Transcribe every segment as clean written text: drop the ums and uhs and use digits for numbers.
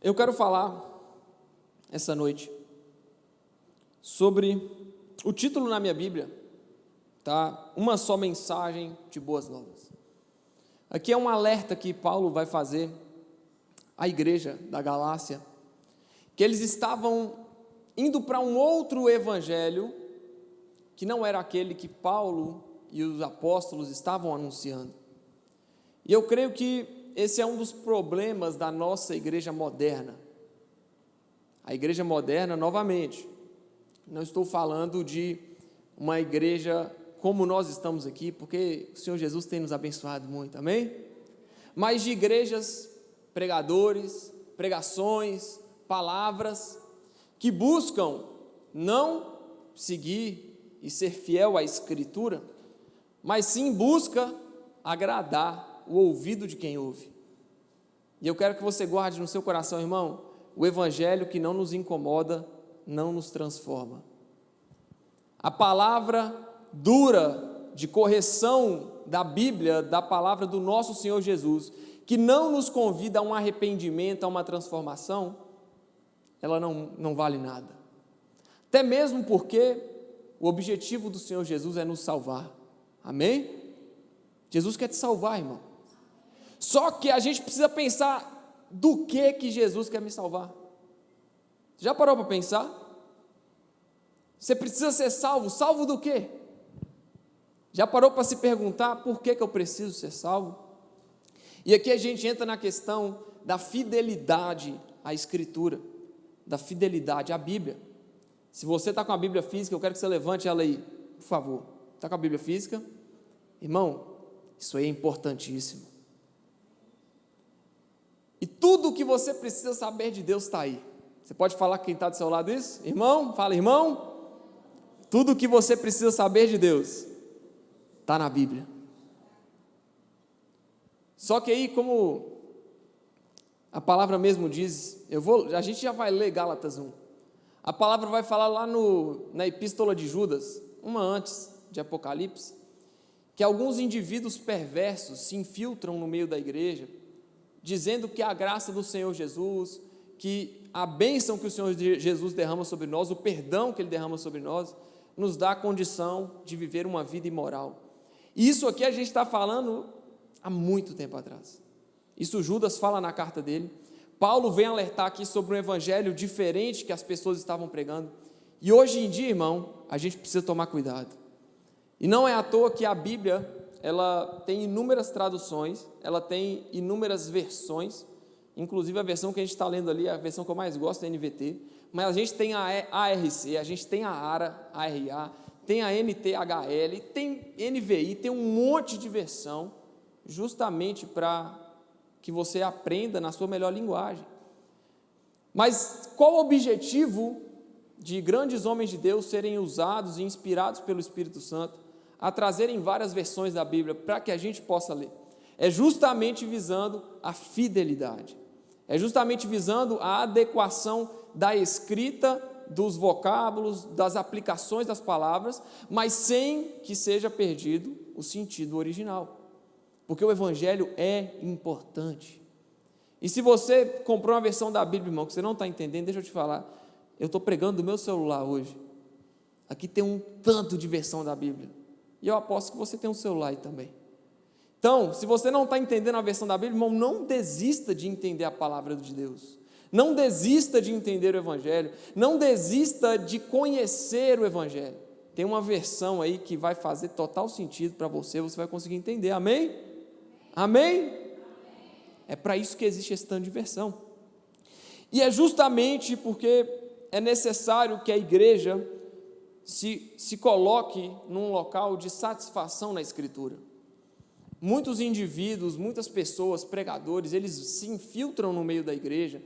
Eu quero falar essa noite sobre o título na minha Bíblia, tá? Uma só mensagem de boas novas. Aqui é um alerta que Paulo vai fazer à igreja da Galácia, que eles estavam indo para um outro evangelho, que não era aquele que Paulo e os apóstolos estavam anunciando. E eu creio que esse é um dos problemas da nossa igreja moderna. A igreja moderna, novamente, não estou falando de uma igreja como nós estamos aqui, porque o Senhor Jesus tem nos abençoado muito, amém? Mas de igrejas, pregadores, pregações, palavras, que buscam não seguir e ser fiel à Escritura, mas sim busca agradar o ouvido de quem ouve. E eu quero que você guarde no seu coração, irmão, o evangelho que não nos incomoda, não nos transforma. A palavra dura de correção da Bíblia, da palavra do nosso Senhor Jesus, que não nos convida a um arrependimento, a uma transformação, ela não vale nada. Até mesmo porque o objetivo do Senhor Jesus é nos salvar. Amém? Jesus quer te salvar, irmão. Só que a gente precisa pensar do que Jesus quer me salvar. Já parou para pensar? Você precisa ser salvo. Salvo do quê? Já parou para se perguntar por que eu preciso ser salvo? E aqui a gente entra na questão da fidelidade à Escritura, da fidelidade à Bíblia. Se você está com a Bíblia física, eu quero que você levante ela aí, por favor. Está com a Bíblia física? Irmão, isso aí é importantíssimo. E tudo o que você precisa saber de Deus está aí. Você pode falar com quem está do seu lado isso? Irmão, fala, irmão. Tudo o que você precisa saber de Deus está na Bíblia. Só que aí, como a palavra mesmo diz, a gente já vai ler Gálatas 1. A palavra vai falar lá na epístola de Judas, uma antes de Apocalipse, que alguns indivíduos perversos se infiltram no meio da igreja, dizendo que a graça do Senhor Jesus, que a bênção que o Senhor Jesus derrama sobre nós, o perdão que Ele derrama sobre nós, nos dá a condição de viver uma vida imoral. E isso aqui a gente está falando há muito tempo atrás. Isso Judas fala na carta dele. Paulo vem alertar aqui sobre um evangelho diferente que as pessoas estavam pregando. E hoje em dia, irmão, a gente precisa tomar cuidado. E não é à toa que a Bíblia, ela tem inúmeras traduções, ela tem inúmeras versões, inclusive a versão que a gente está lendo ali, a versão que eu mais gosto é a NVT, mas a gente tem a ARC, a gente tem a ARA, tem a NTHL, tem NVI, tem um monte de versão, justamente para que você aprenda na sua melhor linguagem. Mas qual o objetivo de grandes homens de Deus serem usados e inspirados pelo Espírito Santo a trazerem várias versões da Bíblia para que a gente possa ler? É justamente visando a fidelidade, é justamente visando a adequação da escrita, dos vocábulos, das aplicações das palavras, mas sem que seja perdido o sentido original, porque o Evangelho é importante. E se você comprou uma versão da Bíblia, irmão, que você não está entendendo, deixa eu te falar, eu estou pregando do meu celular hoje, aqui tem um tanto de versão da Bíblia, e eu aposto que você tem um celular aí também. Então, se você não está entendendo a versão da Bíblia, irmão, não desista de entender a palavra de Deus, não desista de entender o Evangelho, não desista de conhecer o Evangelho. Tem uma versão aí que vai fazer total sentido para você, você vai conseguir entender, amém? Amém? É para isso que existe esse tanto de versão. E é justamente porque é necessário que a igreja se coloque num local de satisfação na Escritura. Muitos indivíduos, muitas pessoas, pregadores, eles se infiltram no meio da igreja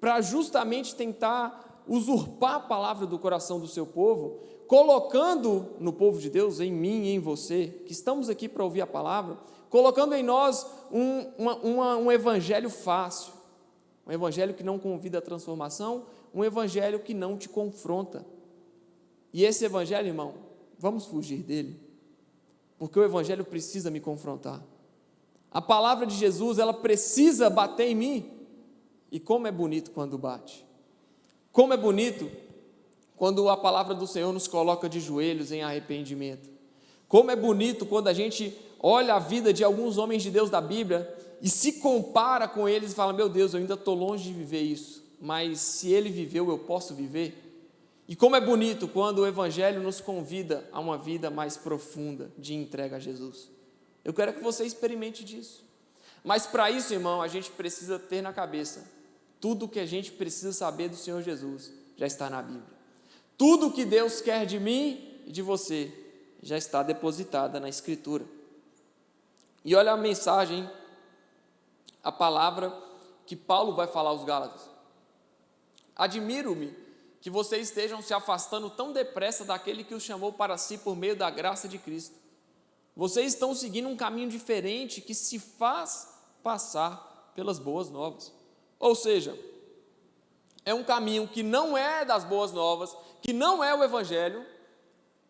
para justamente tentar usurpar a palavra do coração do seu povo, colocando no povo de Deus, em mim e em você, que estamos aqui para ouvir a palavra, colocando em nós um evangelho fácil, um evangelho que não convida à transformação, um evangelho que não te confronta. E esse evangelho, irmão, vamos fugir dele, porque o evangelho precisa me confrontar. A palavra de Jesus, ela precisa bater em mim, E como é bonito quando bate. Como é bonito quando a palavra do Senhor nos coloca de joelhos em arrependimento. Como é bonito quando a gente olha a vida de alguns homens de Deus da Bíblia e se compara com eles e fala, meu Deus, eu ainda estou longe de viver isso, mas se ele viveu, eu posso viver? E como é bonito quando o Evangelho nos convida a uma vida mais profunda de entrega a Jesus. Eu quero que você experimente disso. Mas para isso, irmão, a gente precisa ter na cabeça, tudo o que a gente precisa saber do Senhor Jesus já está na Bíblia. Tudo o que Deus quer de mim e de você já está depositada na Escritura. E olha a mensagem, a palavra que Paulo vai falar aos Gálatas. Admiro-me que vocês estejam se afastando tão depressa daquele que os chamou para si por meio da graça de Cristo. Vocês estão seguindo um caminho diferente que se faz passar pelas boas novas. Ou seja, é um caminho que não é das boas novas, que não é o Evangelho,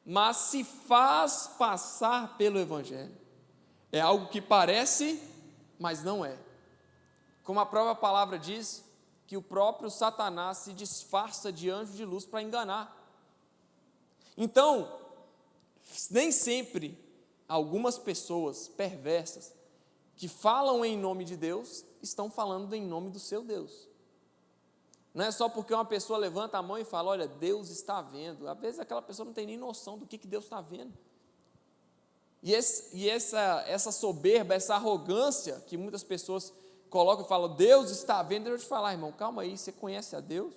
mas se faz passar pelo Evangelho. É algo que parece, mas não é. Como a própria palavra diz, que o próprio Satanás se disfarça de anjo de luz para enganar. Então, nem sempre algumas pessoas perversas que falam em nome de Deus estão falando em nome do seu Deus. Não é só porque uma pessoa levanta a mão e fala, olha, Deus está vendo. Às vezes aquela pessoa não tem nem noção do que Deus está vendo. E essa soberba, essa arrogância que muitas pessoas colocam e falam, Deus está vendo. Deixa eu te falar, irmão, calma aí, você conhece a Deus?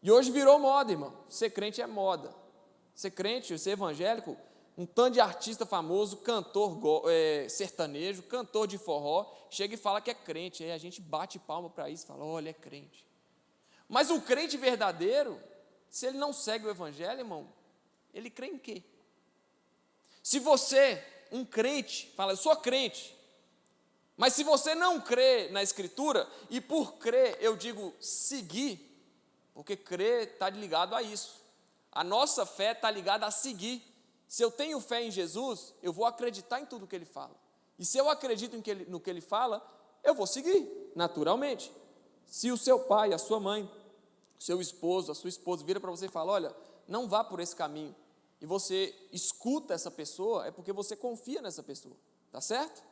E hoje virou moda, irmão. Ser crente é moda. Ser crente, ser evangélico, um tanto de artista famoso, cantor sertanejo, cantor de forró, chega e fala que é crente, aí a gente bate palma para isso e fala, olha, é crente. Mas o crente verdadeiro, se ele não segue o evangelho, irmão, ele crê em quê? Se você, um crente, fala, eu sou crente, mas se você não crê na Escritura, e por crer eu digo seguir, porque crer está ligado a isso, a nossa fé está ligada a seguir. Se eu tenho fé em Jesus, eu vou acreditar em tudo que Ele fala. E se eu acredito no que Ele fala, eu vou seguir, naturalmente. Se o seu pai, a sua mãe, o seu esposo, a sua esposa vira para você e fala, olha, não vá por esse caminho, e você escuta essa pessoa, é porque você confia nessa pessoa, tá certo?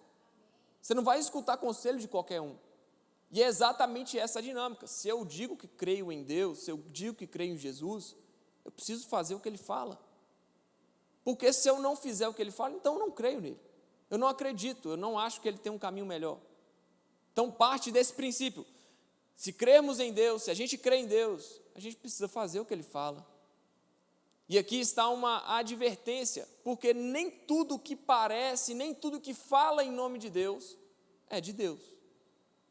Você não vai escutar conselho de qualquer um. E é exatamente essa a dinâmica. Se eu digo que creio em Deus, se eu digo que creio em Jesus, eu preciso fazer o que Ele fala. Porque se eu não fizer o que Ele fala, então eu não creio nele. Eu não acredito, eu não acho que Ele tem um caminho melhor. Então parte desse princípio. Se crermos em Deus, se a gente crê em Deus, a gente precisa fazer o que Ele fala. E aqui está uma advertência, porque nem tudo que parece, nem tudo que fala em nome de Deus, é de Deus.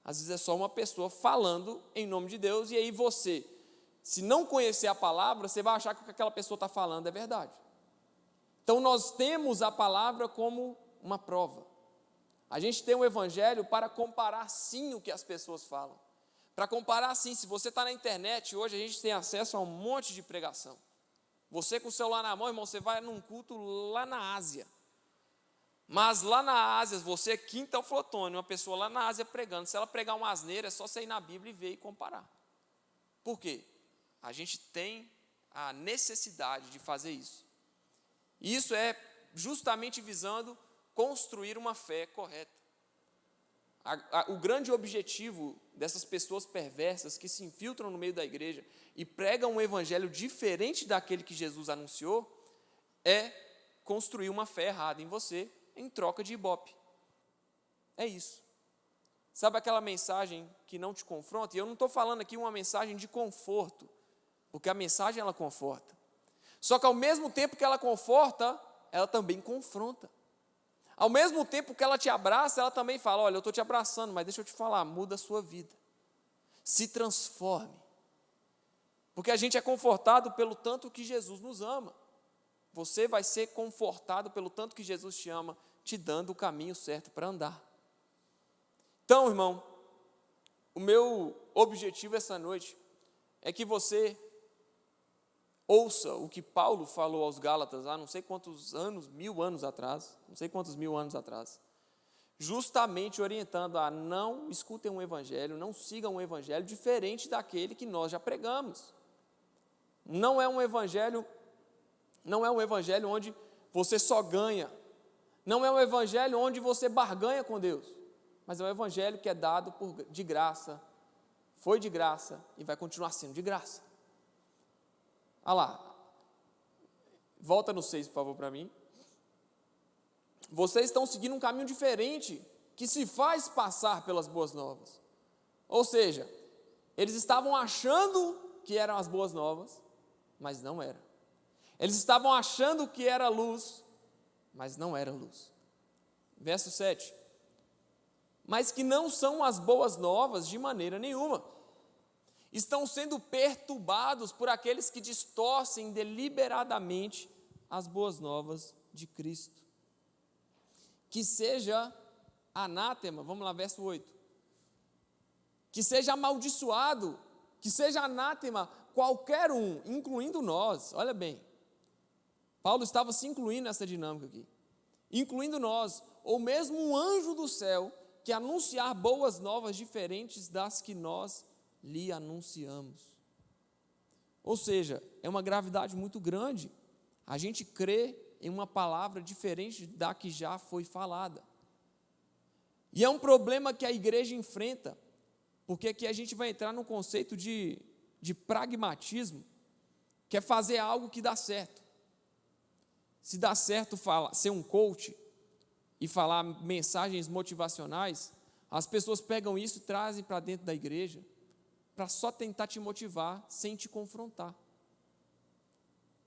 Às vezes é só uma pessoa falando em nome de Deus, e aí você, se não conhecer a palavra, você vai achar que o que aquela pessoa está falando é verdade. Então nós temos a palavra como uma prova. A gente tem o evangelho para comparar sim o que as pessoas falam. Para comparar sim, se você está na internet, hoje a gente tem acesso a um monte de pregação. Você com o celular na mão, irmão, você vai num culto lá na Ásia. Mas lá na Ásia, você é quinta alfotone, uma pessoa lá na Ásia pregando. Se ela pregar uma asneira, é só você ir na Bíblia e ver e comparar. Por quê? A gente tem a necessidade de fazer isso. Isso é justamente visando construir uma fé correta. O grande objetivo dessas pessoas perversas que se infiltram no meio da igreja e pregam um evangelho diferente daquele que Jesus anunciou é construir uma fé errada em você em troca de ibope. É isso. Sabe aquela mensagem que não te confronta? E eu não estou falando aqui uma mensagem de conforto, porque a mensagem ela conforta. Só que ao mesmo tempo que ela conforta, ela também confronta. Ao mesmo tempo que ela te abraça, ela também fala, olha, eu estou te abraçando, mas deixa eu te falar, muda a sua vida. Se transforme. Porque a gente é confortado pelo tanto que Jesus nos ama. Você vai ser confortado pelo tanto que Jesus te ama, te dando o caminho certo para andar. Então, irmão, o meu objetivo essa noite é que você ouça o que Paulo falou aos Gálatas há não sei quantos anos, 1000 anos atrás, não sei quantos 1000 anos atrás, justamente orientando a não escutem um evangelho, não sigam um evangelho diferente daquele que nós já pregamos. Não é um evangelho onde você só ganha. Não é um evangelho onde você barganha com Deus. Mas é um evangelho que é dado de graça, foi de graça e vai continuar sendo de graça. Olha lá. Volta no 6, por favor, para mim. Vocês estão seguindo um caminho diferente que se faz passar pelas boas novas. Ou seja, eles estavam achando que eram as boas novas, mas não era. Eles estavam achando que era luz, mas não era luz. Verso 7. Mas que não são as boas novas de maneira nenhuma. Estão sendo perturbados por aqueles que distorcem deliberadamente as boas novas de Cristo. Que seja anátema, vamos lá, verso 8. Que seja amaldiçoado, que seja anátema qualquer um, incluindo nós. Olha bem, Paulo estava se incluindo nessa dinâmica aqui. Incluindo nós, ou mesmo um anjo do céu, que anunciar boas novas diferentes das que nós lhe anunciamos. Ou seja, é uma gravidade muito grande. A gente crê em uma palavra diferente da que já foi falada. E é um problema que a igreja enfrenta, porque aqui a gente vai entrar no conceito de pragmatismo, que é fazer algo que dá certo. Se dá certo ser um coach e falar mensagens motivacionais, as pessoas pegam isso e trazem para dentro da igreja, para só tentar te motivar sem te confrontar.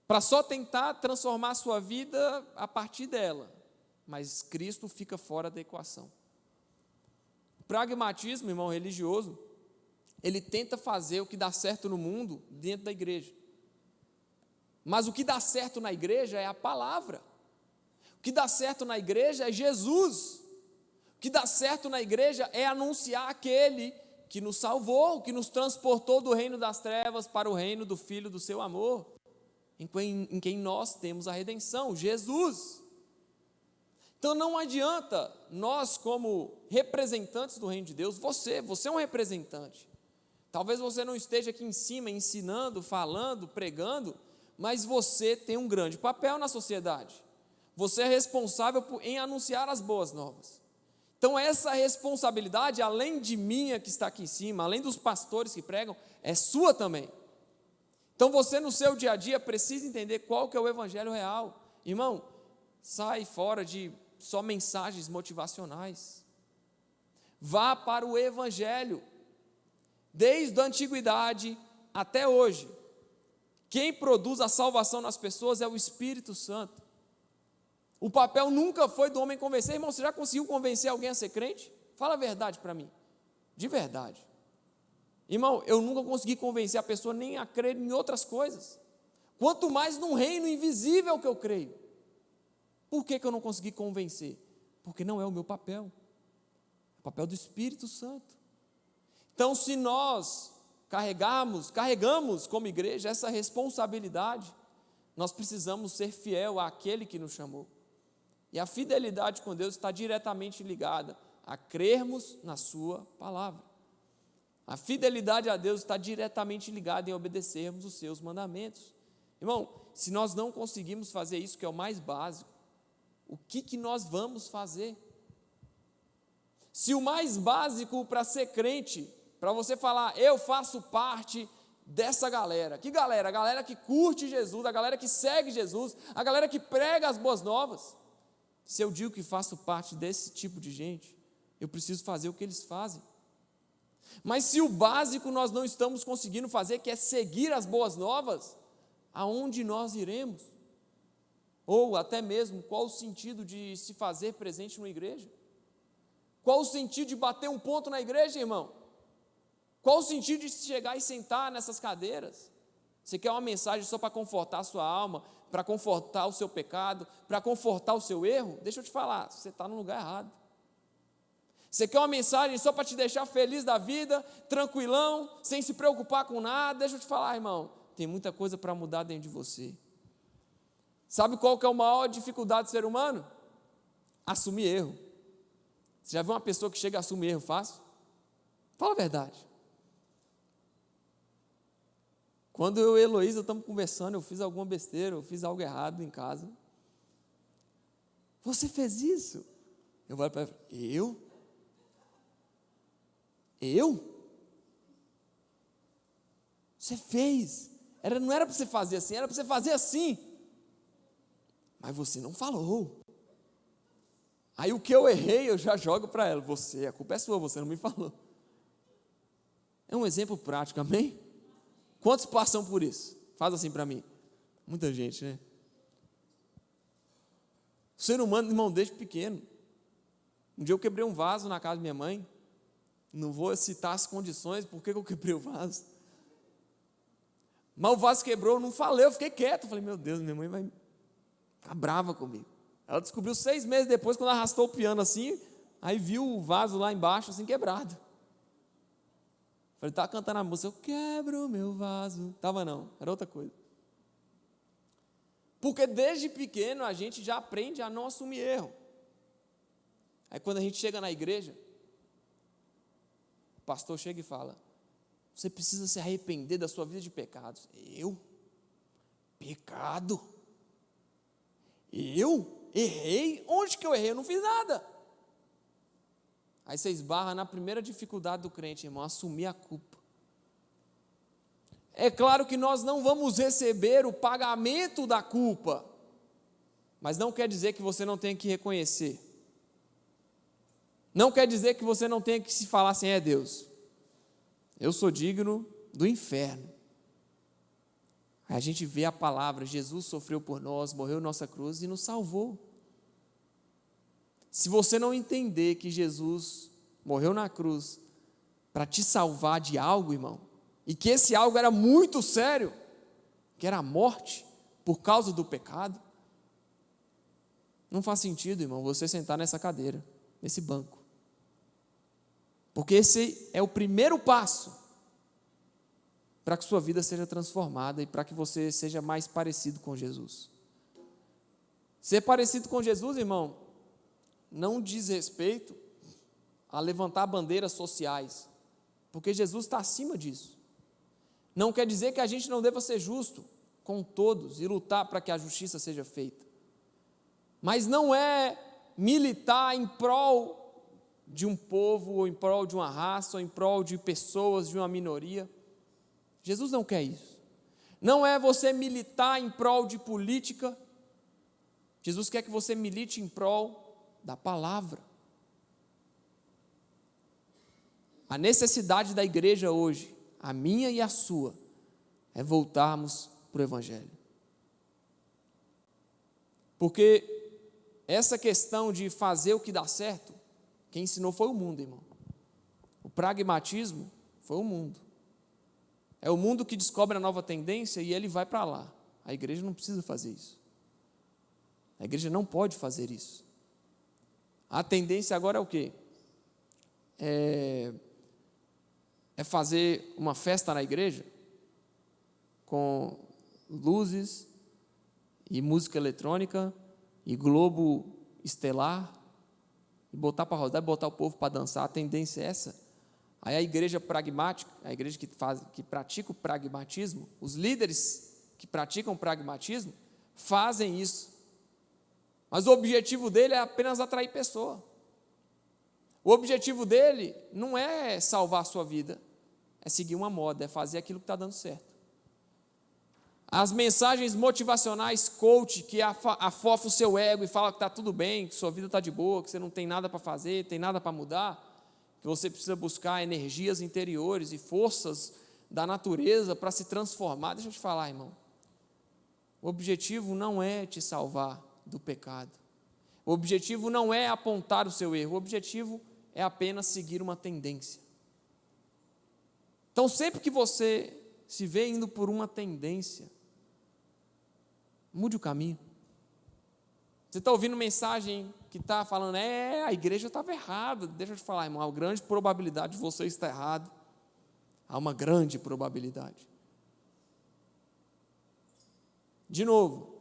Para só tentar transformar a sua vida a partir dela, mas Cristo fica fora da equação. O pragmatismo, irmão, religioso, ele tenta fazer o que dá certo no mundo dentro da igreja. Mas o que dá certo na igreja é a palavra. O que dá certo na igreja é Jesus. O que dá certo na igreja é anunciar aquele que nos salvou, que nos transportou do reino das trevas para o reino do Filho do seu amor, em quem nós temos a redenção, Jesus. Então não adianta nós, como representantes do reino de Deus, você é um representante. Talvez você não esteja aqui em cima ensinando, falando, pregando, mas você tem um grande papel na sociedade. Você é responsável em anunciar as boas novas. Então essa responsabilidade, além de minha que está aqui em cima, além dos pastores que pregam, é sua também. Então você no seu dia a dia precisa entender qual que é o evangelho real. Irmão, sai fora de só mensagens motivacionais. Vá para o evangelho. Desde a antiguidade até hoje, quem produz a salvação nas pessoas é o Espírito Santo. O papel nunca foi do homem convencer. Irmão, você já conseguiu convencer alguém a ser crente? Fala a verdade para mim, de verdade. Irmão, eu nunca consegui convencer a pessoa nem a crer em outras coisas, quanto mais num reino invisível que eu creio. Por que eu não consegui convencer? Porque não é o meu papel, é o papel do Espírito Santo. Então, se nós carregamos como igreja essa responsabilidade, nós precisamos ser fiel àquele que nos chamou. E a fidelidade com Deus está diretamente ligada a crermos na sua palavra. A fidelidade a Deus está diretamente ligada em obedecermos os seus mandamentos. Irmão, se nós não conseguimos fazer isso, que é o mais básico, o que nós vamos fazer? Se o mais básico para ser crente, para você falar, eu faço parte dessa galera. Que galera? A galera que curte Jesus, a galera que segue Jesus, a galera que prega as boas novas. Se eu digo que faço parte desse tipo de gente, eu preciso fazer o que eles fazem. Mas se o básico nós não estamos conseguindo fazer, que é seguir as boas novas, aonde nós iremos? Ou até mesmo, qual o sentido de se fazer presente numa igreja? Qual o sentido de bater um ponto na igreja, irmão? Qual o sentido de chegar e sentar nessas cadeiras? Você quer uma mensagem só para confortar a sua alma, para confortar o seu pecado, para confortar o seu erro? Deixa eu te falar, você está no lugar errado. Você quer uma mensagem só para te deixar feliz da vida, tranquilão, sem se preocupar com nada? Deixa eu te falar, irmão, tem muita coisa para mudar dentro de você. Sabe qual que é a maior dificuldade do ser humano? Assumir erro. Você já viu uma pessoa que chega e assume erro fácil? Fala a verdade. Quando eu e a Heloísa estamos conversando, eu fiz alguma besteira, eu fiz algo errado em casa. Você fez isso? Eu vou para ela, eu? Você fez. Não era para você fazer assim, era para você fazer assim. Mas você não falou. Aí o que eu errei, eu já jogo para ela. A culpa é sua, você não me falou. É um exemplo prático, amém? Quantos passam por isso? Faz assim para mim. Muita gente, né? O ser humano, irmão, desde pequeno. Um dia eu quebrei um vaso na casa da minha mãe. Não vou citar as condições, por que eu quebrei o vaso. Mas o vaso quebrou, eu não falei, eu fiquei quieto. Eu falei, meu Deus, minha mãe vai ficar brava comigo. Ela descobriu 6 meses depois, quando arrastou o piano assim, aí viu o vaso lá embaixo, assim, quebrado. Falei, estava cantando a música, eu quebro o meu vaso. Estava não, era outra coisa. Porque desde pequeno a gente já aprende a não assumir erro. Aí quando a gente chega na igreja, o pastor chega e fala, você precisa se arrepender da sua vida de pecados. Eu? Pecado? Eu? Errei? Onde que eu errei? Eu não fiz nada. Aí você esbarra na primeira dificuldade do crente, irmão, assumir a culpa. É claro que nós não vamos receber o pagamento da culpa, mas não quer dizer que você não tenha que reconhecer. Não quer dizer que você não tenha que se falar assim, Deus, eu sou digno do inferno. Aí a gente vê a palavra, Jesus sofreu por nós, morreu em nossa cruz e nos salvou. Se você não entender que Jesus morreu na cruz para te salvar de algo, irmão, e que esse algo era muito sério, que era a morte por causa do pecado, não faz sentido, irmão, você sentar nessa cadeira, nesse banco. Porque esse é o primeiro passo para que sua vida seja transformada e para que você seja mais parecido com Jesus. Ser parecido com Jesus, irmão, não diz respeito a levantar bandeiras sociais, porque Jesus está acima disso. Não quer dizer que a gente não deva ser justo com todos e lutar para que a justiça seja feita. Mas não é militar em prol de um povo, ou em prol de uma raça, ou em prol de pessoas, de uma minoria. Jesus não quer isso. Não é você militar em prol de política. Jesus quer que você milite em prol da palavra. A necessidade da igreja hoje, a minha e a sua, é voltarmos para o Evangelho. Porque essa questão de fazer o que dá certo, quem ensinou foi o mundo, irmão. O pragmatismo foi o mundo. É o mundo que descobre a nova tendência e ele vai para lá. A igreja não precisa fazer isso. A igreja não pode fazer isso. A tendência agora é o quê? É fazer uma festa na igreja com luzes e música eletrônica e globo estelar e botar para rodar e botar o povo para dançar. A tendência é essa. Aí a igreja pragmática, a igreja que pratica o pragmatismo, os líderes que praticam o pragmatismo, fazem isso. Mas o objetivo dele é apenas atrair pessoa. O objetivo dele não é salvar a sua vida, é seguir uma moda, é fazer aquilo que está dando certo. As mensagens motivacionais coach, que afofa o seu ego e fala que está tudo bem, que sua vida está de boa, que você não tem nada para fazer, tem nada para mudar, que você precisa buscar energias interiores e forças da natureza para se transformar. Deixa eu te falar, irmão. O objetivo não é te salvar do pecado. O objetivo não é apontar o seu erro. O objetivo é apenas seguir uma tendência. Então, sempre que você se vê indo por uma tendência, mude o caminho. Você está ouvindo mensagem que está falando, a igreja estava errada. Deixa eu te falar, irmão, há uma grande probabilidade de você estar errado. Há uma grande probabilidade. De novo,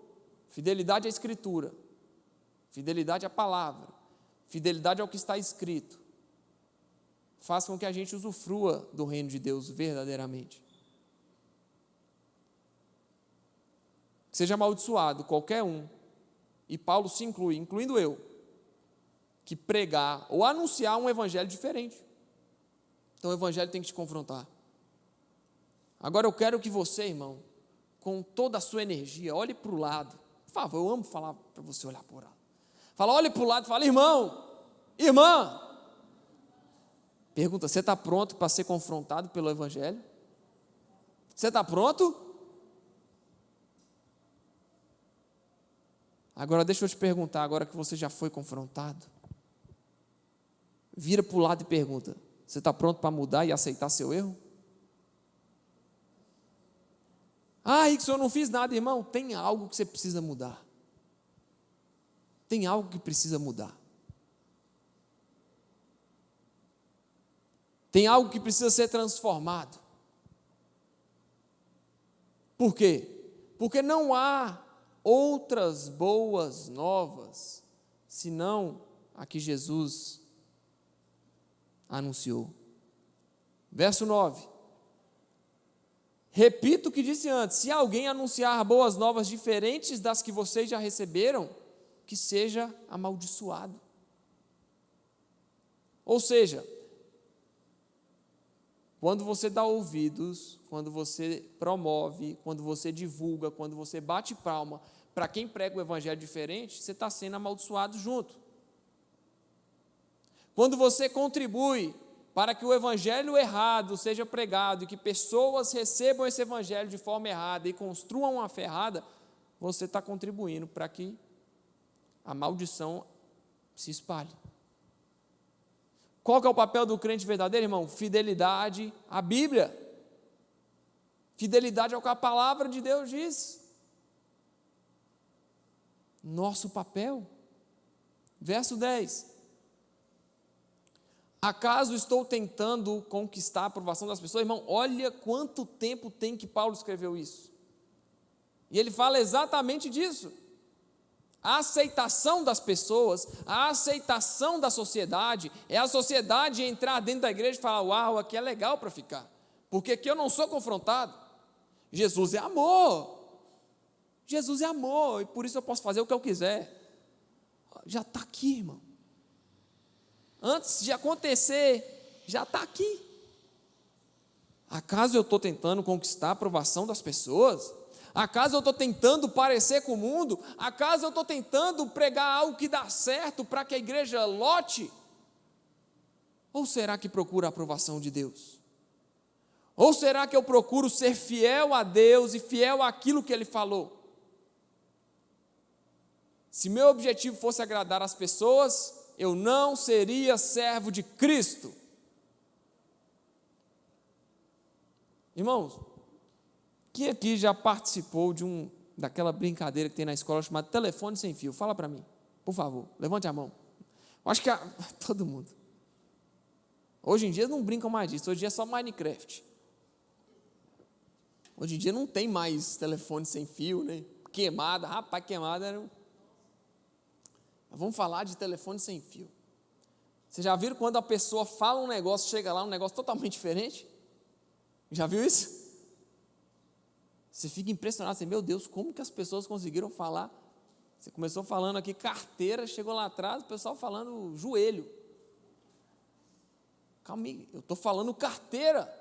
fidelidade à Escritura, fidelidade à palavra, Fidelidade ao que está escrito faz com que a gente usufrua do reino de Deus verdadeiramente. Seja amaldiçoado qualquer um, e Paulo se inclui, incluindo eu, que pregar ou anunciar um evangelho diferente. Então o evangelho tem que te confrontar. Agora eu quero que você, irmão, com toda a sua energia, olhe para o lado. Por favor, eu amo falar para você olhar para o lado. Fala, olhe para o lado e fala, irmão, irmã. Pergunta, você está pronto para ser confrontado pelo evangelho? Você está pronto? Agora deixa eu te perguntar, agora que você já foi confrontado, vira para o lado e pergunta, você está pronto para mudar e aceitar seu erro? Ah, Rickson, eu não fiz nada, irmão. Tem algo que você precisa mudar. Tem algo que precisa mudar. Tem algo que precisa ser transformado. Por quê? Porque não há outras boas novas, senão a que Jesus anunciou. Verso 9. Repito o que disse antes, se alguém anunciar boas novas diferentes das que vocês já receberam, que seja amaldiçoado. Ou seja, quando você dá ouvidos, quando você promove, quando você divulga, quando você bate palma para quem prega o evangelho diferente, você está sendo amaldiçoado junto. Quando você contribui para que o evangelho errado seja pregado e que pessoas recebam esse evangelho de forma errada e construam uma fé errada, você está contribuindo para que a maldição se espalhe. Qual que é o papel do crente verdadeiro, irmão? Fidelidade à Bíblia. Fidelidade ao que a palavra de Deus diz. Nosso papel. Verso 10. Acaso estou tentando conquistar a aprovação das pessoas? Irmão, olha quanto tempo tem que Paulo escreveu isso. E ele fala exatamente disso. A aceitação das pessoas, a aceitação da sociedade, é a sociedade entrar dentro da igreja e falar, uau, aqui é legal para ficar, porque aqui eu não sou confrontado. Jesus é amor. Jesus é amor, e por isso eu posso fazer o que eu quiser. Já está aqui, irmão. Antes de acontecer, já está aqui. Acaso eu estou tentando conquistar a aprovação das pessoas? Acaso eu estou tentando parecer com o mundo? Acaso eu estou tentando pregar algo que dá certo para que a igreja lote? Ou será que procura a aprovação de Deus? Ou será que eu procuro ser fiel a Deus e fiel àquilo que Ele falou? Se meu objetivo fosse agradar as pessoas, eu não seria servo de Cristo. Irmãos, quem aqui já participou daquela brincadeira que tem na escola chamada telefone sem fio? Fala para mim, por favor, levante a mão. Eu acho que todo mundo. Hoje em dia não brincam mais disso, hoje em dia é só Minecraft. Hoje em dia não tem mais telefone sem fio, né? Queimada, rapaz, queimada era Mas vamos falar de telefone sem fio. Vocês já viram quando a pessoa fala um negócio, chega lá um negócio totalmente diferente? Já viu isso? Você fica impressionado, você, meu Deus, como que as pessoas conseguiram falar? Você começou falando aqui carteira, chegou lá atrás, o pessoal falando joelho. Calma aí, eu estou falando carteira.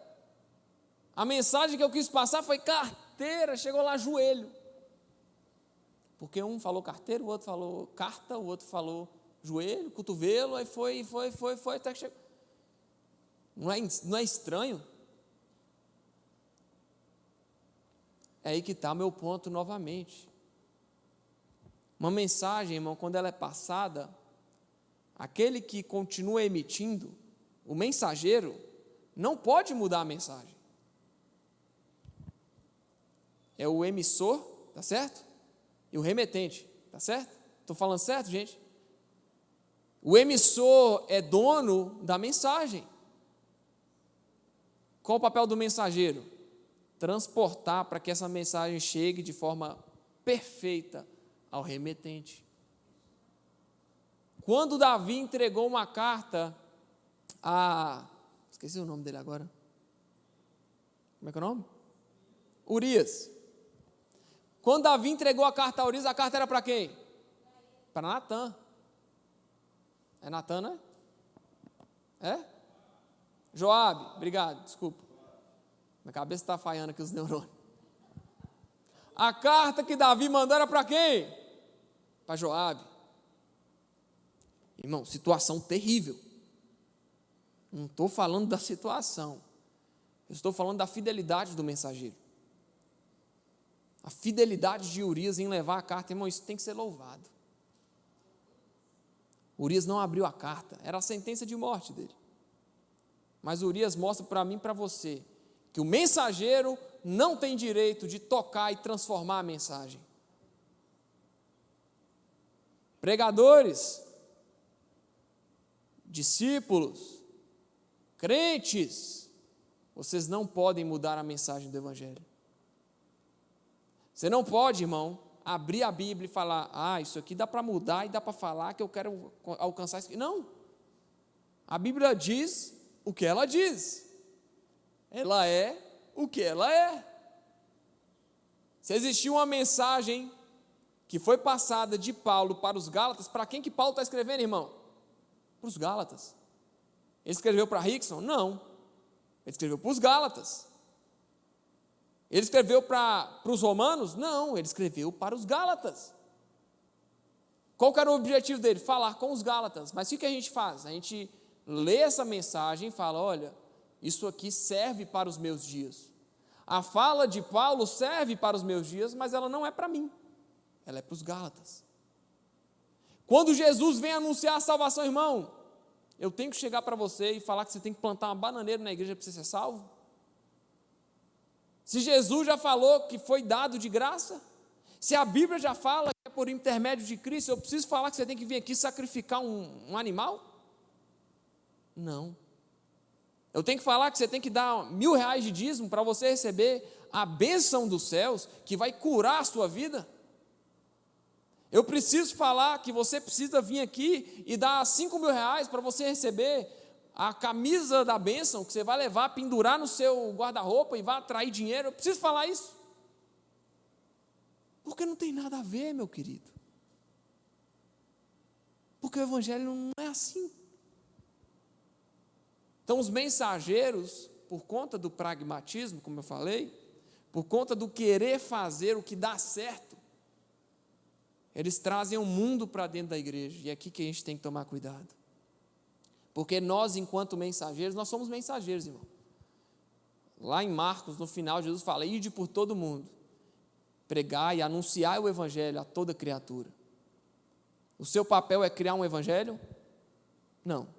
A mensagem que eu quis passar foi carteira, chegou lá joelho. Porque um falou carteira, o outro falou carta, o outro falou joelho, cotovelo, aí foi, até que chegou. Não é estranho? É aí que está meu ponto novamente. Uma mensagem, irmão, quando ela é passada, aquele que continua emitindo, o mensageiro, não pode mudar a mensagem. É o emissor, tá certo? E o remetente, tá certo? Estou falando certo, gente? O emissor é dono da mensagem. Qual o papel do mensageiro? Transportar para que essa mensagem chegue de forma perfeita ao remetente. Quando Davi entregou uma carta a... Esqueci o nome dele agora. Como é que é o nome? Urias. Quando Davi entregou a carta a Urias, a carta era para quem? Para Natã. É Natã, né? É? Joabe, obrigado, desculpa. Minha cabeça está falhando aqui os neurônios. A carta que Davi mandou era para quem? Para Joabe. Irmão, situação terrível. Não estou falando da situação. Eu estou falando da fidelidade do mensageiro. A fidelidade de Urias em levar a carta, irmão, isso tem que ser louvado. Urias não abriu a carta, era a sentença de morte dele. Mas Urias mostra para mim e para você que o mensageiro não tem direito de tocar e transformar a mensagem. Pregadores, discípulos, crentes, vocês não podem mudar a mensagem do Evangelho. Você não pode, irmão, abrir a Bíblia e falar, isso aqui dá para mudar e dá para falar que eu quero alcançar isso aqui. Não. A Bíblia diz o que ela diz. Ela é o que ela é. Se existiu uma mensagem que foi passada de Paulo para os Gálatas, para quem que Paulo está escrevendo, irmão? Para os Gálatas. Ele escreveu para Rickson? Não. Ele escreveu para os Gálatas. Ele escreveu para os romanos? Não, ele escreveu para os Gálatas. Qual que era o objetivo dele? Falar com os Gálatas. Mas o que a gente faz? A gente lê essa mensagem e fala, olha, isso aqui serve para os meus dias. A fala de Paulo serve para os meus dias, mas ela não é para mim. Ela é para os Gálatas. Quando Jesus vem anunciar a salvação, irmão, eu tenho que chegar para você e falar que você tem que plantar uma bananeira na igreja para você ser salvo? Se Jesus já falou que foi dado de graça, se a Bíblia já fala que é por intermédio de Cristo, eu preciso falar que você tem que vir aqui sacrificar um animal? Não. Eu tenho que falar que você tem que dar R$1.000 de dízimo para você receber a bênção dos céus que vai curar a sua vida? Eu preciso falar que você precisa vir aqui e dar R$5.000 para você receber a camisa da bênção que você vai levar, pendurar no seu guarda-roupa e vai atrair dinheiro? Eu preciso falar isso? Porque não tem nada a ver, meu querido. Porque o Evangelho não é assim. Então, os mensageiros, por conta do pragmatismo, como eu falei, por conta do querer fazer o que dá certo, eles trazem o mundo para dentro da igreja. E é aqui que a gente tem que tomar cuidado. Porque nós, enquanto mensageiros, nós somos mensageiros, irmão. Lá em Marcos, no final, Jesus fala, ide por todo mundo, pregar e anunciar o Evangelho a toda criatura. O seu papel é criar um Evangelho? Não.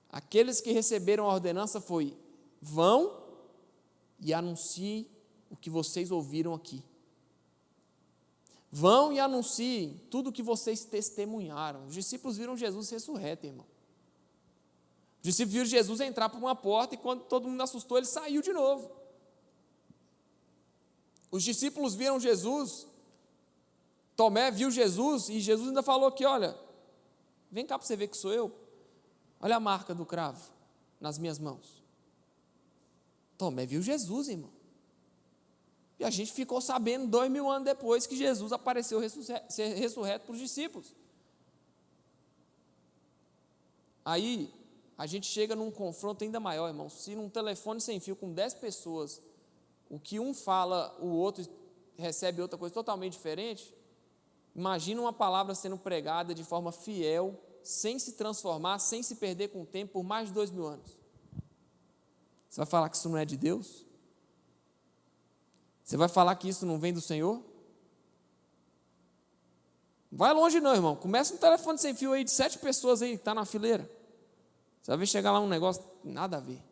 Aqueles que receberam a ordenança foi, vão e anunciem o que vocês ouviram aqui. Vão e anunciem tudo o que vocês testemunharam. Os discípulos viram Jesus ressurreto, irmão. Os discípulos viram Jesus entrar por uma porta e quando todo mundo assustou, ele saiu de novo. Os discípulos viram Jesus, Tomé viu Jesus e Jesus ainda falou que, olha, vem cá para você ver que sou eu. Olha a marca do cravo nas minhas mãos. Tomé viu Jesus, irmão. E a gente ficou sabendo 2000 anos depois que Jesus apareceu ser ressurreto para os discípulos. Aí, a gente chega num confronto ainda maior, irmão. Se num telefone sem fio com 10 pessoas, o que um fala, o outro recebe outra coisa totalmente diferente, imagina uma palavra sendo pregada de forma fiel, sem se transformar, sem se perder com o tempo, por mais de 2000 anos. Você vai falar que isso não é de Deus? Você vai falar que isso não vem do Senhor? Não vai longe não, irmão. Começa um telefone sem fio aí de 7 pessoas aí que está na fileira. Você vai ver chegar lá um negócio, nada a ver.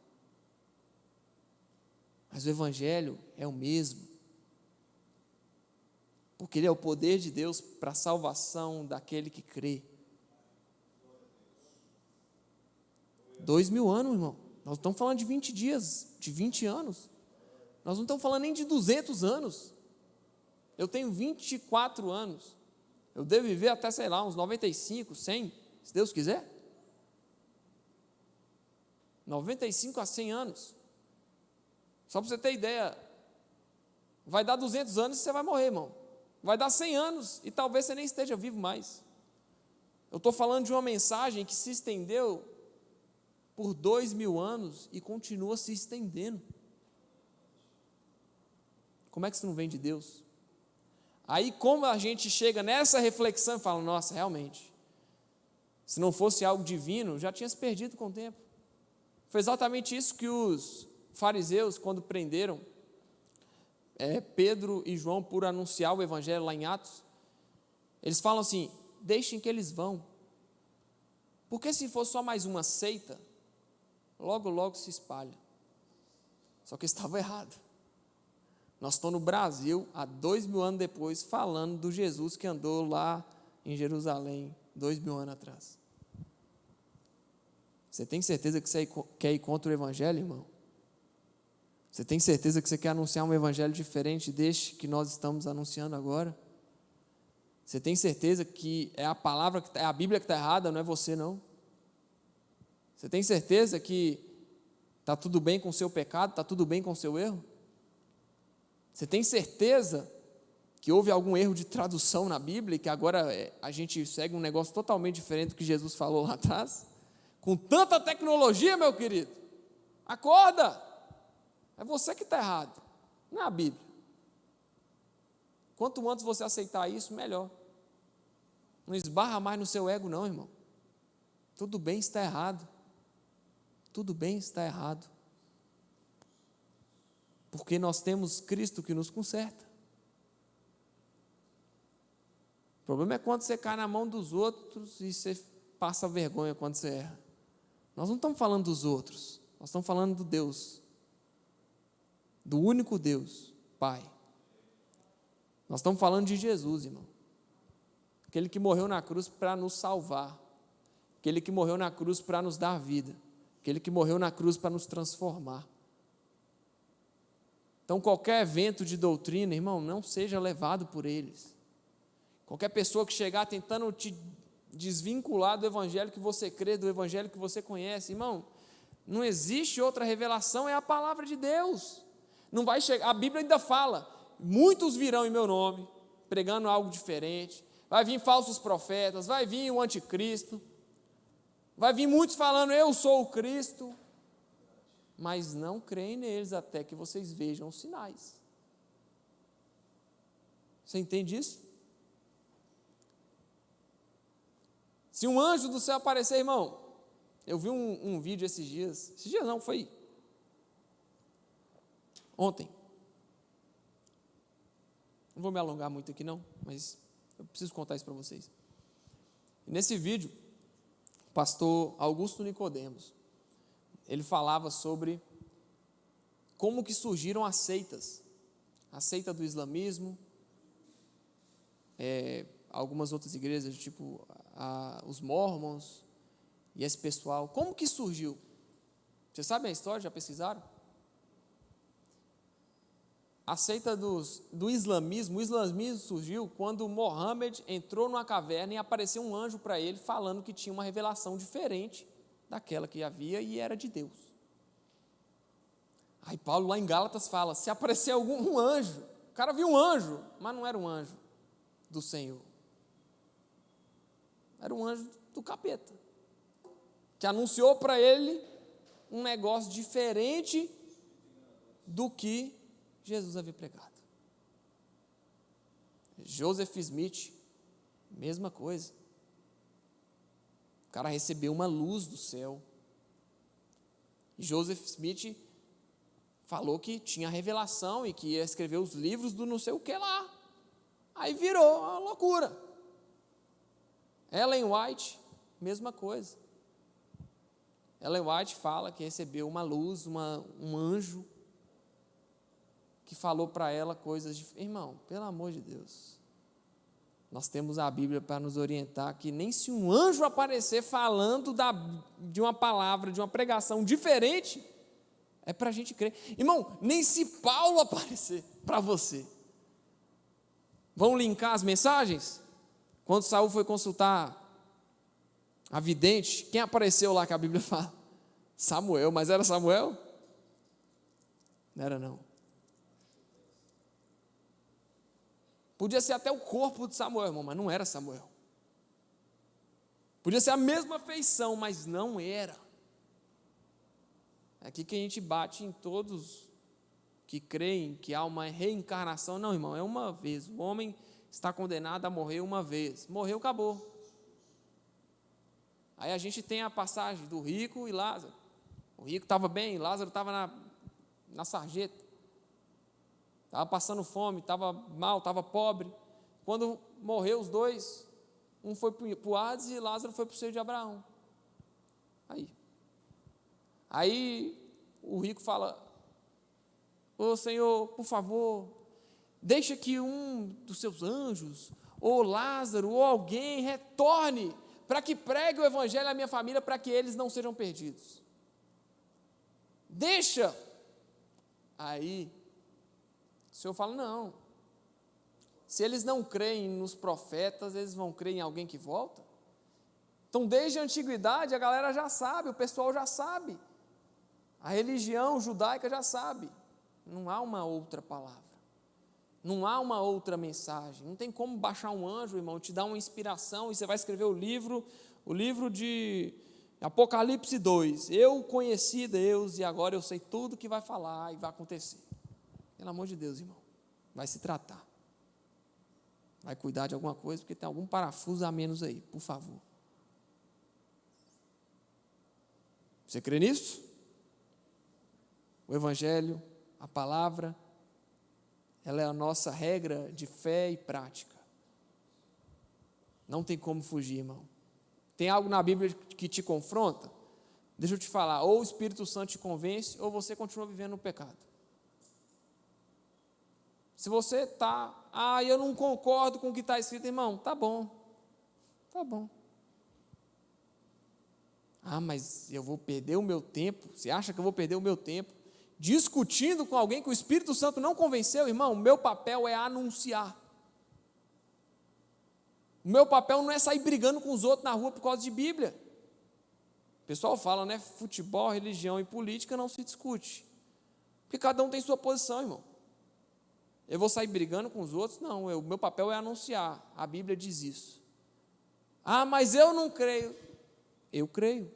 Mas o Evangelho é o mesmo. Porque ele é o poder de Deus para a salvação daquele que crê. 2000 anos, irmão. Nós não estamos falando de 20 dias, de 20 anos. Nós não estamos falando nem de 200 anos. Eu tenho 24 anos. Eu devo viver até, sei lá, uns 95, 100. se Deus quiser. 95 a 100 anos. Só para você ter ideia, vai dar 200 anos e você vai morrer, irmão. Vai dar 100 anos e talvez você nem esteja vivo mais. Eu estou falando de uma mensagem que se estendeu por 2000 anos e continua se estendendo. Como é que isso não vem de Deus? Aí como a gente chega nessa reflexão e fala, nossa, realmente, se não fosse algo divino, já tinha se perdido com o tempo. Foi exatamente isso que os fariseus, quando prenderam Pedro e João por anunciar o evangelho lá em Atos, eles falam assim, deixem que eles vão, porque se for só mais uma seita, logo, logo se espalha. Só que estava errado. Nós estamos no Brasil, há 2000 anos depois, falando do Jesus que andou lá em Jerusalém, 2000 anos atrás. Você tem certeza que você quer ir contra o evangelho, irmão? Você tem certeza que você quer anunciar um evangelho diferente deste que nós estamos anunciando agora? Você tem certeza que é a palavra, é a Bíblia que está errada, não é você não? Você tem certeza que está tudo bem com o seu pecado, está tudo bem com o seu erro? Você tem certeza que houve algum erro de tradução na Bíblia e que agora a gente segue um negócio totalmente diferente do que Jesus falou lá atrás? Com tanta tecnologia, meu querido, acorda! É você que está errado, não é a Bíblia. Quanto antes você aceitar isso, melhor. Não esbarra mais no seu ego não, irmão. Tudo bem está errado. Tudo bem está errado. Porque nós temos Cristo que nos conserta. O problema é quando você cai na mão dos outros e você passa vergonha quando você erra. Nós não estamos falando dos outros, nós estamos falando do Deus, do único Deus, Pai. Nós estamos falando de Jesus, irmão. Aquele que morreu na cruz para nos salvar, aquele que morreu na cruz para nos dar vida, aquele que morreu na cruz para nos transformar. Então, qualquer evento de doutrina, irmão, não seja levado por eles. Qualquer pessoa que chegar tentando te desvincular do evangelho que você crê, do evangelho que você conhece, irmão, não existe outra revelação, é a palavra de Deus. Não vai chegar, a Bíblia ainda fala, muitos virão em meu nome, pregando algo diferente, vai vir falsos profetas, vai vir o anticristo, vai vir muitos falando, eu sou o Cristo, mas não creem neles até que vocês vejam os sinais. Você entende isso? Se um anjo do céu aparecer, irmão, eu vi um vídeo esses dias não, foi ontem, não vou me alongar muito aqui não, mas eu preciso contar isso para vocês. E nesse vídeo, o pastor Augusto Nicodemos, ele falava sobre como que surgiram as seitas, a seita do islamismo, algumas outras igrejas, tipo os mormons e esse pessoal. Como que surgiu? Vocês sabem a história? Já pesquisaram? A seita do islamismo, o islamismo surgiu quando Mohammed entrou numa caverna e apareceu um anjo para ele falando que tinha uma revelação diferente daquela que havia e era de Deus. Aí Paulo lá em Gálatas fala, se aparecer um anjo, o cara viu um anjo, mas não era um anjo do Senhor. Era um anjo do capeta, que anunciou para ele um negócio diferente do que Jesus havia pregado. Joseph Smith, mesma coisa. O cara recebeu uma luz do céu. Joseph Smith falou que tinha revelação e que ia escrever os livros do não sei o que lá. Aí virou uma loucura. Ellen White, mesma coisa. Ellen White fala que recebeu uma luz, um anjo, que falou para ela coisas de... Irmão, pelo amor de Deus, nós temos a Bíblia para nos orientar que nem se um anjo aparecer falando de uma palavra, de uma pregação diferente, é para a gente crer. Irmão, nem se Paulo aparecer para você. Vamos linkar as mensagens? Quando Saul foi consultar A vidente, quem apareceu lá que a Bíblia fala? Samuel, mas era Samuel? Não era não. Podia ser até o corpo de Samuel, irmão, mas não era Samuel. Podia ser a mesma feição, mas não era. É aqui que a gente bate em todos que creem que há uma reencarnação. Não, irmão, é uma vez. O homem está condenado a morrer uma vez. Morreu, acabou. Aí a gente tem a passagem do rico e Lázaro. O rico estava bem, Lázaro estava na sarjeta. Estava passando fome, estava mal, estava pobre. Quando morreu os dois, um foi para o Hades e Lázaro foi para o seio de Abraão. Aí o rico fala: ô Senhor, por favor, deixa que um dos seus anjos, ou Lázaro, ou alguém retorne para que pregue o evangelho à minha família, para que eles não sejam perdidos. Deixa. Aí o Senhor fala: não, se eles não creem nos profetas, eles vão crer em alguém que volta? Então, desde a antiguidade, a galera já sabe, o pessoal já sabe, a religião judaica já sabe, não há uma outra palavra, não há uma outra mensagem, não tem como baixar um anjo, irmão, te dar uma inspiração e você vai escrever o livro de Apocalipse 2, eu conheci Deus e agora eu sei tudo que vai falar e vai acontecer. Pelo amor de Deus, irmão, vai se tratar, vai cuidar de alguma coisa, porque tem algum parafuso a menos aí, por favor. Você crê nisso? O Evangelho, a palavra, ela é a nossa regra de fé e prática. Não tem como fugir, irmão. Tem algo na Bíblia que te confronta? Deixa eu te falar, ou o Espírito Santo te convence, ou você continua vivendo no pecado. Se você está, eu não concordo com o que está escrito, irmão, tá bom. Mas eu vou perder o meu tempo, você acha que eu vou perder o meu tempo discutindo com alguém que o Espírito Santo não convenceu? Irmão, o meu papel é anunciar. O meu papel não é sair brigando com os outros na rua por causa de Bíblia. O pessoal fala, né, futebol, religião e política não se discute, porque cada um tem sua posição, irmão. Eu vou sair brigando com os outros? Não, o meu papel é anunciar, a Bíblia diz isso. Mas eu não creio. Eu creio.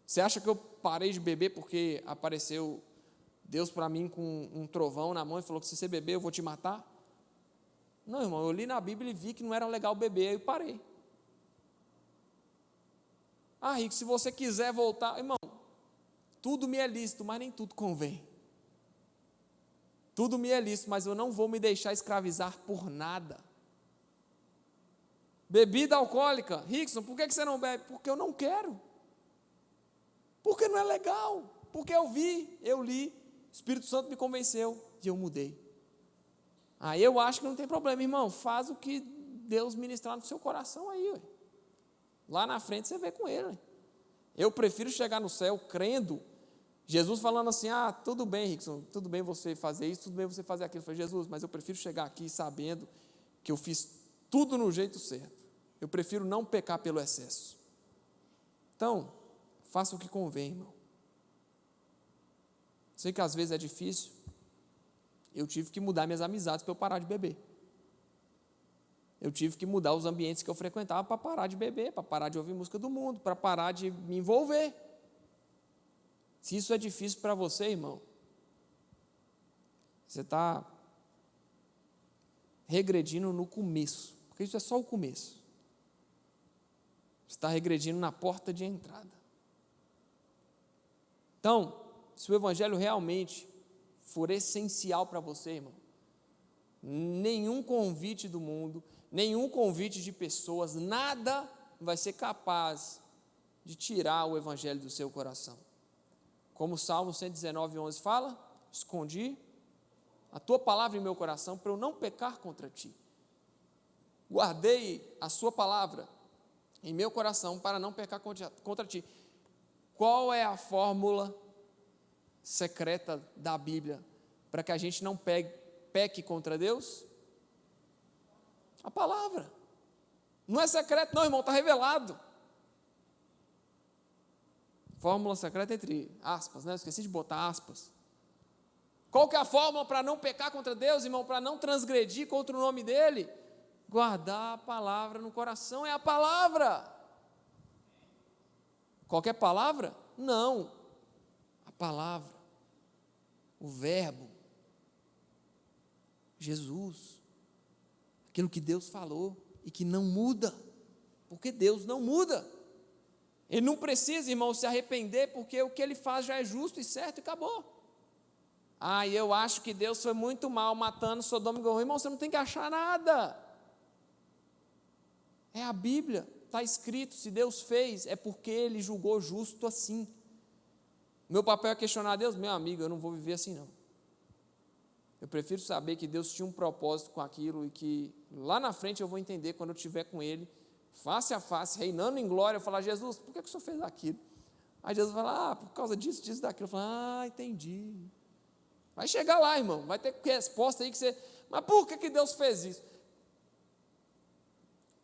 Você acha que eu parei de beber porque apareceu Deus para mim com um trovão na mão e falou que se você beber eu vou te matar? Não, irmão, eu li na Bíblia e vi que não era legal beber, aí eu parei. Rico, se você quiser voltar, irmão, tudo me é lícito, mas nem tudo convém. Tudo me é lícito, mas eu não vou me deixar escravizar por nada. Bebida alcoólica, Rickson, por que você não bebe? Porque eu não quero. Porque não é legal. Porque eu li, o Espírito Santo me convenceu e eu mudei. Eu acho que não tem problema, irmão, faz o que Deus ministrar no seu coração aí, ué. Lá na frente você vê com ele, ué. Eu prefiro chegar no céu crendo, Jesus falando assim, tudo bem, Rickson, tudo bem você fazer isso, tudo bem você fazer aquilo. Eu falei, Jesus, mas eu prefiro chegar aqui sabendo que eu fiz tudo no jeito certo. Eu prefiro não pecar pelo excesso. Então, faça o que convém, irmão. Sei que às vezes é difícil. Eu tive que mudar minhas amizades para eu parar de beber. Eu tive que mudar os ambientes que eu frequentava para parar de beber, para parar de ouvir música do mundo, para parar de me envolver. Se isso é difícil para você, irmão, você está regredindo no começo, porque isso é só o começo. Você está regredindo na porta de entrada. Então, se o Evangelho realmente for essencial para você, irmão, nenhum convite do mundo, nenhum convite de pessoas, nada vai ser capaz de tirar o Evangelho do seu coração. Como o Salmo 119:11 fala, escondi a tua palavra em meu coração para eu não pecar contra ti. Guardei a sua palavra em meu coração para não pecar contra ti. Qual é a fórmula secreta da Bíblia para que a gente não peque contra Deus? A palavra. Não é secreto não, irmão, está revelado. Fórmula secreta entre aspas, né? Eu esqueci de botar aspas. Qual que é a fórmula para não pecar contra Deus, irmão? Para não transgredir contra o nome dEle? Guardar a palavra no coração, é a palavra. Qualquer palavra? Não. A palavra, o verbo, Jesus, aquilo que Deus falou e que não muda, porque Deus não muda. Ele não precisa, irmão, se arrepender, porque o que ele faz já é justo e certo e acabou. E eu acho que Deus foi muito mal matando Sodoma e Gomorra. Irmão, você não tem que achar nada. É a Bíblia, está escrito, se Deus fez, é porque Ele julgou justo assim. Meu papel é questionar Deus, meu amigo, eu não vou viver assim não. Eu prefiro saber que Deus tinha um propósito com aquilo e que lá na frente eu vou entender quando eu estiver com Ele, face a face, reinando em glória, eu falar, Jesus, por que o Senhor fez aquilo? Aí Jesus fala, por causa disso, disso, daquilo. Eu falo, entendi. Vai chegar lá, irmão, vai ter resposta aí que você, mas por que Deus fez isso?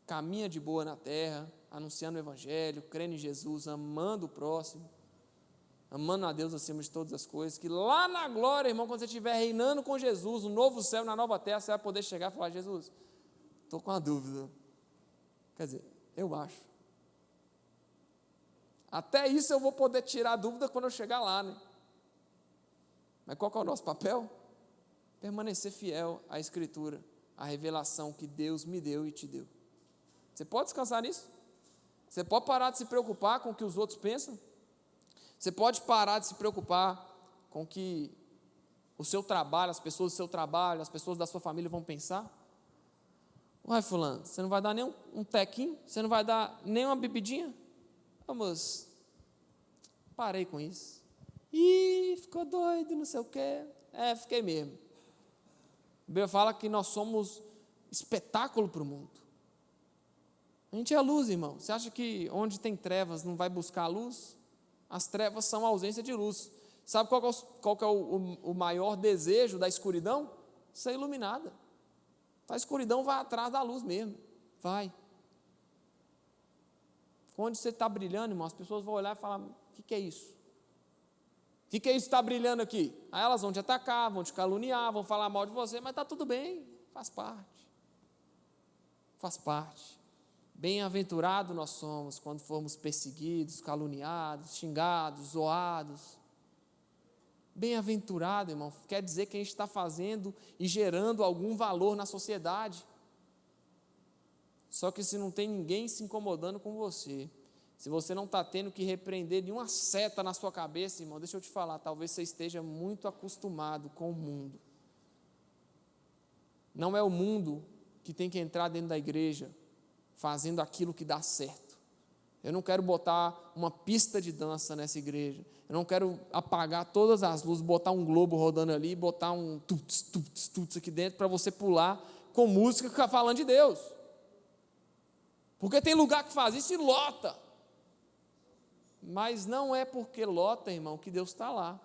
Caminha de boa na terra, anunciando o Evangelho, crendo em Jesus, amando o próximo, amando a Deus acima de todas as coisas, que lá na glória, irmão, quando você estiver reinando com Jesus, no novo céu, na nova terra, você vai poder chegar e falar, Jesus, estou com uma dúvida. Quer dizer, eu acho. Até isso eu vou poder tirar a dúvida quando eu chegar lá, né? Mas qual que é o nosso papel? Permanecer fiel à Escritura, à revelação que Deus me deu e te deu. Você pode descansar nisso? Você pode parar de se preocupar com o que os outros pensam? Você pode parar de se preocupar com o que o seu trabalho, as pessoas do seu trabalho, as pessoas da sua família vão pensar? Uai, fulano, você não vai dar nem um tequinho? Você não vai dar nem uma bebidinha? Vamos, parei com isso. Ficou doido, não sei o quê. Fiquei mesmo. A Bíblia fala que nós somos espetáculo para o mundo. A gente é a luz, irmão. Você acha que onde tem trevas não vai buscar a luz? As trevas são a ausência de luz. Sabe qual que é o maior desejo da escuridão? Ser iluminada. A escuridão vai atrás da luz mesmo. Vai. Onde você está brilhando, irmão, as pessoas vão olhar e falar, o que é isso? O que é isso que está brilhando aqui? Aí elas vão te atacar, vão te caluniar, vão falar mal de você, mas está tudo bem, faz parte. Faz parte. Bem-aventurado nós somos quando formos perseguidos, caluniados, xingados, zoados. Bem-aventurado, irmão, quer dizer que a gente está fazendo e gerando algum valor na sociedade. Só que se não tem ninguém se incomodando com você, se você não está tendo que repreender nenhuma seta na sua cabeça, irmão, deixa eu te falar, talvez você esteja muito acostumado com o mundo. Não é o mundo que tem que entrar dentro da igreja fazendo aquilo que dá certo. Eu não quero botar uma pista de dança nessa igreja. Eu não quero apagar todas as luzes, botar um globo rodando ali, botar um tuts, tuts, tuts aqui dentro para você pular com música e ficar falando de Deus. Porque tem lugar que faz isso e lota. Mas não é porque lota, irmão, que Deus está lá.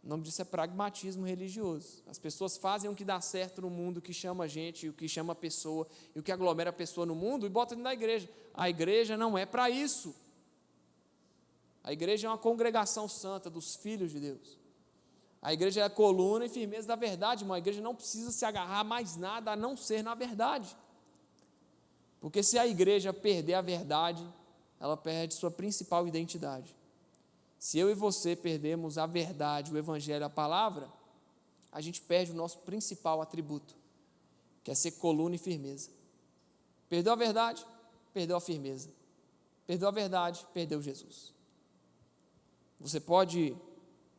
O nome disso é pragmatismo religioso. As pessoas fazem o que dá certo no mundo, o que chama a gente, o que chama a pessoa, e o que aglomera a pessoa no mundo, e bota dentro da igreja. A igreja não é para isso. A igreja é uma congregação santa dos filhos de Deus. A igreja é a coluna e firmeza da verdade, irmão. A igreja não precisa se agarrar a mais nada a não ser na verdade. Porque se a igreja perder a verdade, ela perde sua principal identidade. Se eu e você perdemos a verdade, o evangelho, a palavra, a gente perde o nosso principal atributo, que é ser coluna e firmeza. Perdeu a verdade, perdeu a firmeza. Perdeu a verdade, perdeu Jesus. Você pode,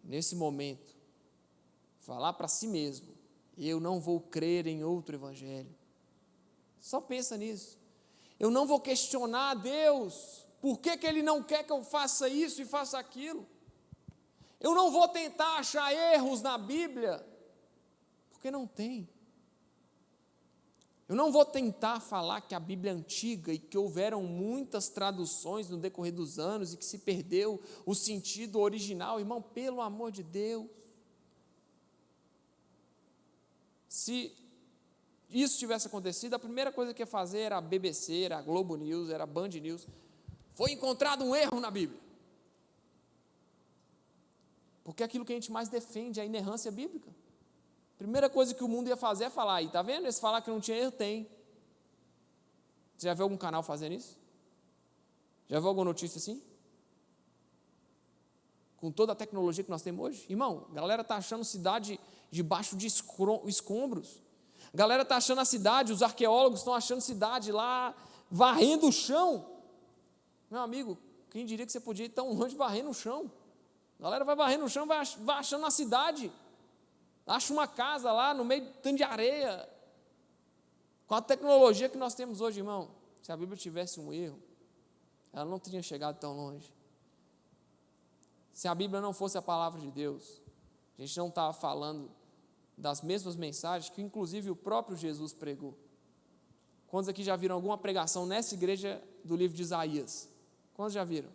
nesse momento, falar para si mesmo, eu não vou crer em outro evangelho. Só pensa nisso. Eu não vou questionar a Deus. Por que Ele não quer que eu faça isso e faça aquilo? Eu não vou tentar achar erros na Bíblia, porque não tem. Eu não vou tentar falar que a Bíblia é antiga e que houveram muitas traduções no decorrer dos anos e que se perdeu o sentido original. Irmão, pelo amor de Deus. Se isso tivesse acontecido, a primeira coisa que ia fazer era a BBC, era a Globo News, era a Band News. Foi encontrado um erro na Bíblia. Porque aquilo que a gente mais defende é a inerrância bíblica. A primeira coisa que o mundo ia fazer é falar, aí, tá vendo? Esse falar que não tinha erro, tem. Você já viu algum canal fazendo isso? Já viu alguma notícia assim? Com toda a tecnologia que nós temos hoje? Irmão, a galera está achando cidade debaixo de escombros. A galera está achando a cidade, os arqueólogos estão achando cidade lá, varrendo o chão. Meu amigo, quem diria que você podia ir tão longe varrendo o chão? A galera vai varrendo o chão, vai achando a cidade. Acha uma casa lá no meio de tanto de areia. Com a tecnologia que nós temos hoje, irmão, se a Bíblia tivesse um erro, ela não teria chegado tão longe. Se a Bíblia não fosse a palavra de Deus, a gente não estava falando das mesmas mensagens que inclusive o próprio Jesus pregou. Quantos aqui já viram alguma pregação nessa igreja do livro de Isaías? Quantos já viram?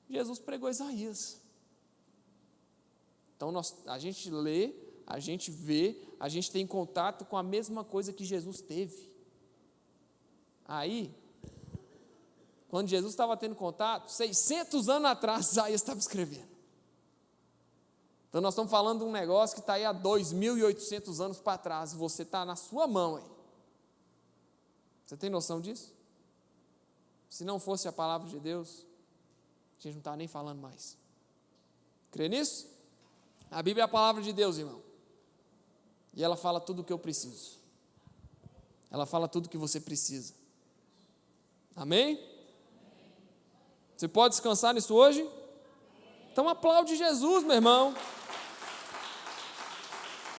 Jesus pregou Isaías. Então a gente lê, a gente vê, a gente tem contato com a mesma coisa que Jesus teve. Aí, quando Jesus estava tendo contato, 600 anos atrás, Isaías estava escrevendo. Então nós estamos falando de um negócio que está aí há 2.800 anos para trás, e você está na sua mão aí. Você tem noção disso? Se não fosse a palavra de Deus, a gente não está nem falando mais. Crê nisso? A Bíblia é a palavra de Deus, irmão. E ela fala tudo o que eu preciso. Ela fala tudo o que você precisa. Amém? Você pode descansar nisso hoje? Então aplaude Jesus, meu irmão.